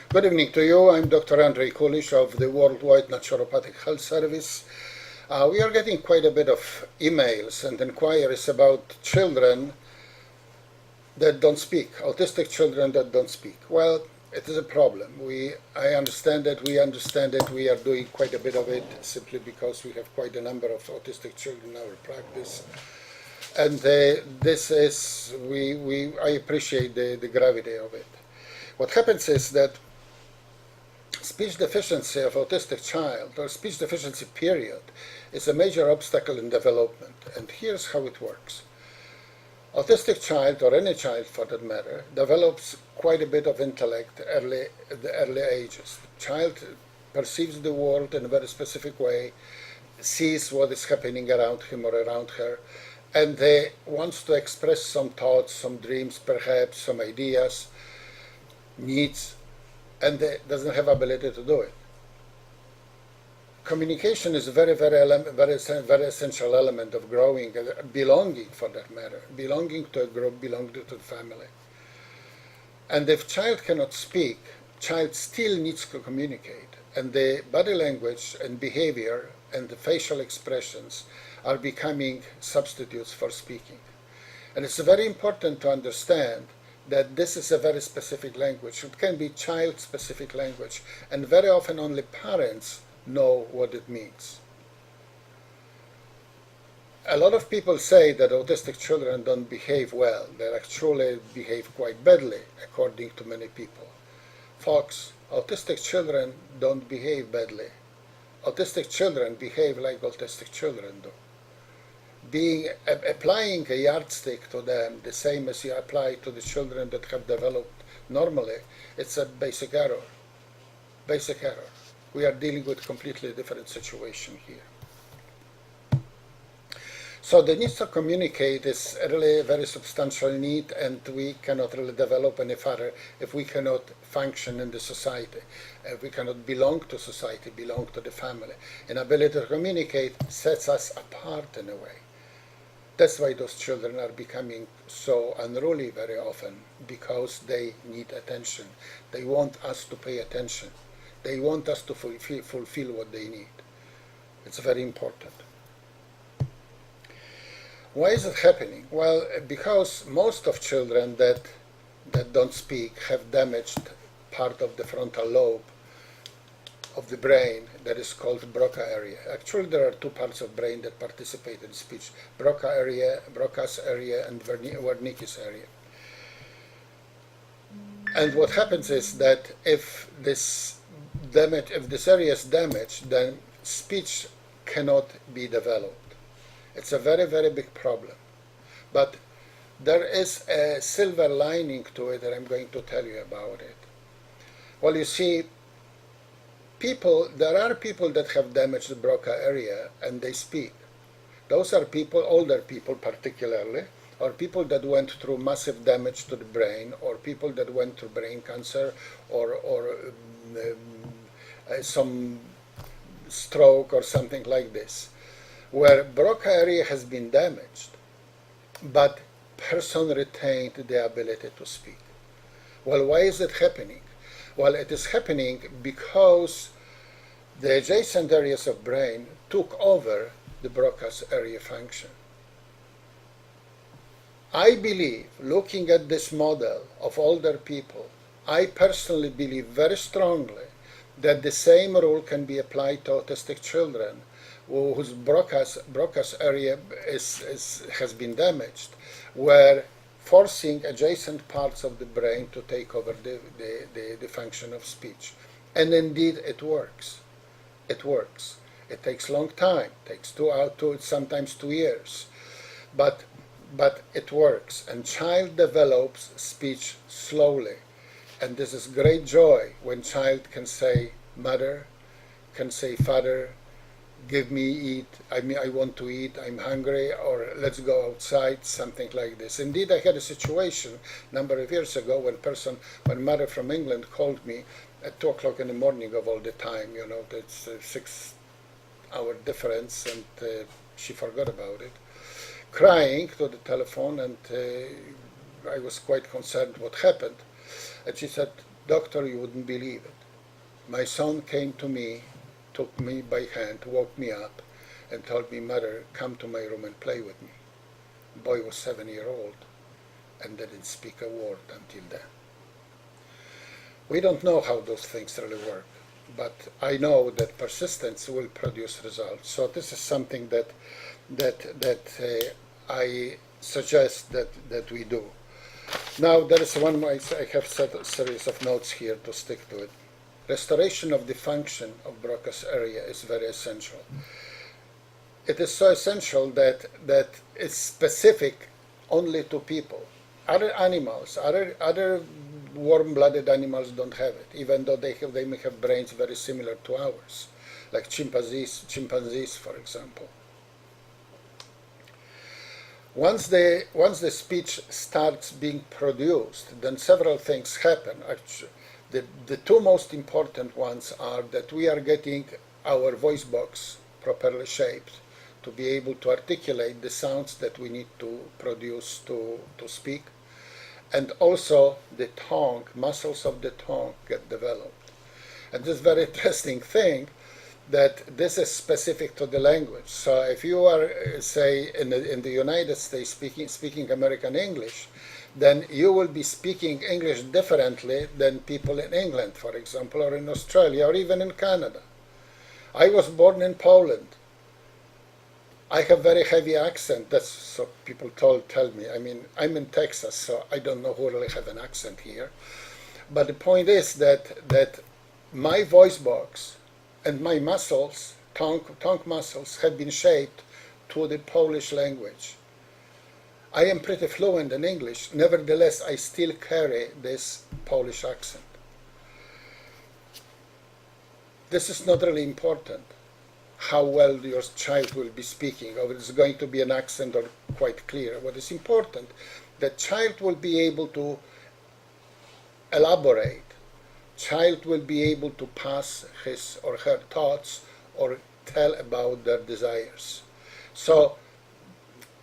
Good evening to you. I'm Dr. Kulisz of the Worldwide Naturopathic Health Service. We are getting quite a bit of emails and inquiries about children that don't speak, autistic children that don't speak. Well, it is a problem. I understand that, we are doing quite a bit of it simply because we have quite a number of autistic children in our practice. And I appreciate the gravity of it. What happens is that speech deficiency of autistic child, or speech deficiency period, is a major obstacle in development. And here's how it works. Autistic child, or any child for that matter, develops quite a bit of intellect at the early ages. The child perceives the world in a very specific way, sees what is happening around him or around her, and wants to express some thoughts, some dreams, perhaps some ideas, needs, and doesn't have ability to do it. Communication is a very essential element of growing, belonging for that matter, belonging to a group, belonging to the family. And if child cannot speak, child still needs to communicate, and the body language and behavior and the facial expressions are becoming substitutes for speaking. And it's very important to understand that this is a very specific language. It can be child-specific language, and very often only parents know what it means. A lot of people say that autistic children don't behave well. They actually behave quite badly, according to many people. Folks, autistic children don't behave badly. Autistic children behave like autistic children do. Applying a yardstick to them, the same as you apply to the children that have developed normally, it's a basic error. Basic error. We are dealing with a completely different situation here. So the need to communicate is really a very substantial need, and we cannot really develop any further if we cannot function in the society. If we cannot belong to society, belong to the family. Inability to communicate sets us apart in a way. That's why those children are becoming so unruly very often, because they need attention. They want us to pay attention. They want us to fulfill what they need. It's very important. Why is it happening? Well, because most of children that don't speak have damaged part of the frontal lobe of the brain that is called Broca area. Actually, there are two parts of brain that participate in speech: Broca's area and Wernicke's area. And what happens is that if this area is damaged, then speech cannot be developed. It's a very big problem. But there is a silver lining to it, and I'm going to tell you about it. Well, you see, there are people that have damaged the Broca area and they speak. Those are people, older people particularly, or people that went through massive damage to the brain, or people that went through brain cancer, or some stroke or something like this, where Broca area has been damaged, but person retained the ability to speak. Well, why is it happening? Well, it is happening because the adjacent areas of brain took over the Broca's area function. I believe, looking at this model of older people, I personally believe very strongly that the same rule can be applied to autistic children whose Broca's area has been damaged, where forcing adjacent parts of the brain to take over the function of speech. And indeed it works. It works. It takes a long time. It takes sometimes 2 years. But it works. And child develops speech slowly. And this is great joy when child can say mother, can say father, give me eat, I want to eat, I'm hungry, or let's go outside, something like this. Indeed, I had a situation a number of years ago when mother from England called me at 2 o'clock in the morning of all the time, that's a 6-hour difference, and she forgot about it, crying to the telephone, and I was quite concerned what happened. And she said, Doctor, you wouldn't believe it. My son came to me, took me by hand, woke me up, and told me, Mother, come to my room and play with me. The boy was 7 years old and didn't speak a word until then. We don't know how those things really work, but I know that persistence will produce results. So this is something that I suggest that we do. Now there is one more. I have set a series of notes here to stick to it. Restoration of the function of Broca's area is very essential. It is so essential that it's specific only to people. Other animals, other warm-blooded animals don't have it, even though they may have brains very similar to ours, like chimpanzees, for example. Once the speech starts being produced, then several things happen. Actually, the two most important ones are that we are getting our voice box properly shaped to be able to articulate the sounds that we need to produce to speak. And also the tongue, muscles of the tongue get developed. And this very interesting thing that this is specific to the language. So if you are, say, in the United States speaking American English, then you will be speaking English differently than people in England, for example, or in Australia, or even in Canada. I was born in Poland. I have very heavy accent. That's so people tell me. I mean, I'm in Texas, so I don't know who really have an accent here. But the point is that my voice box and my muscles, tongue muscles, have been shaped to the Polish language. I am pretty fluent in English. Nevertheless, I still carry this Polish accent. This is not really important, how well your child will be speaking, or it's going to be an accent or quite clear. What is important, the child will be able to elaborate. Child will be able to pass his or her thoughts or tell about their desires. So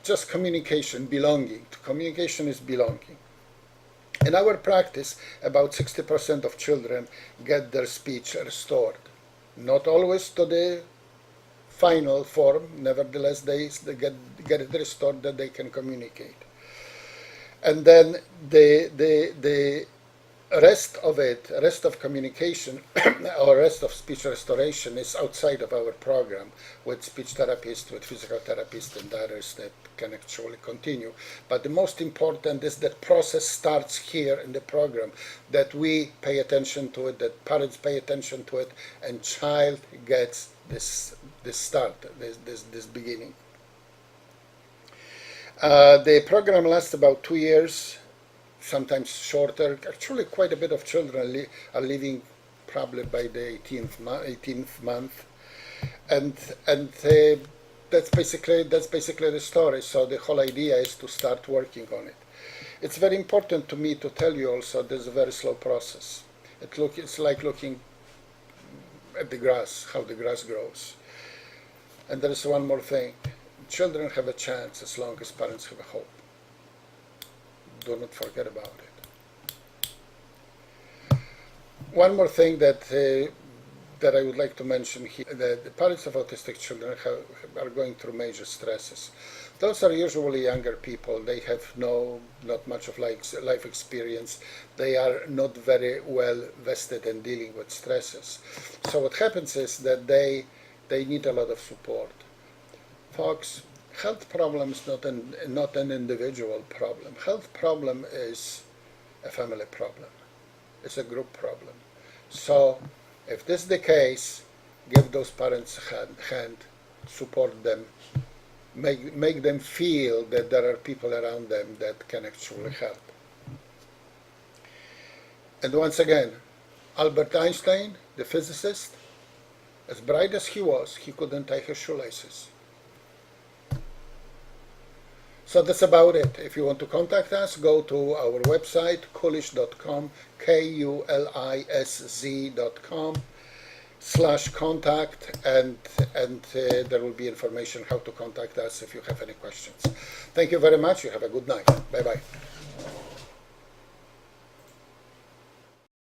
just communication, belonging. Communication is belonging. In our practice, about 60% of children get their speech restored. Not always to the final form, nevertheless they get it restored that they can communicate. And then the rest of communication or rest of speech restoration is outside of our program with speech therapists, with physical therapists and others that can actually continue. But the most important is that process starts here in the program, that we pay attention to it, that parents pay attention to it, and child gets this start, this beginning. The program lasts about 2 years, sometimes shorter. Actually, quite a bit of children are leaving probably by the 18th month, and that's basically the story. So the whole idea is to start working on it. It's very important to me to tell you also there's a very slow process. It's like looking at the grass, how the grass grows. And there is one more thing. Children have a chance as long as parents have a hope. Do not forget about it. One more thing that I would like to mention here, that the parents of autistic children are going through major stresses. Those are usually younger people. They have not much of life experience. They are not very well vested in dealing with stresses. So what happens is that they need a lot of support. Folks, health problem is not an individual problem. Health problem is a family problem. It's a group problem. So if this is the case, give those parents a hand, support them, make them feel that there are people around them that can actually help. And once again, Albert Einstein, the physicist, as bright as he was, he couldn't tie his shoelaces. So that's about it. If you want to contact us, go to our website, kulisz.com, kulisz.com/contact, and there will be information how to contact us if you have any questions. Thank you very much. You have a good night. Bye-bye.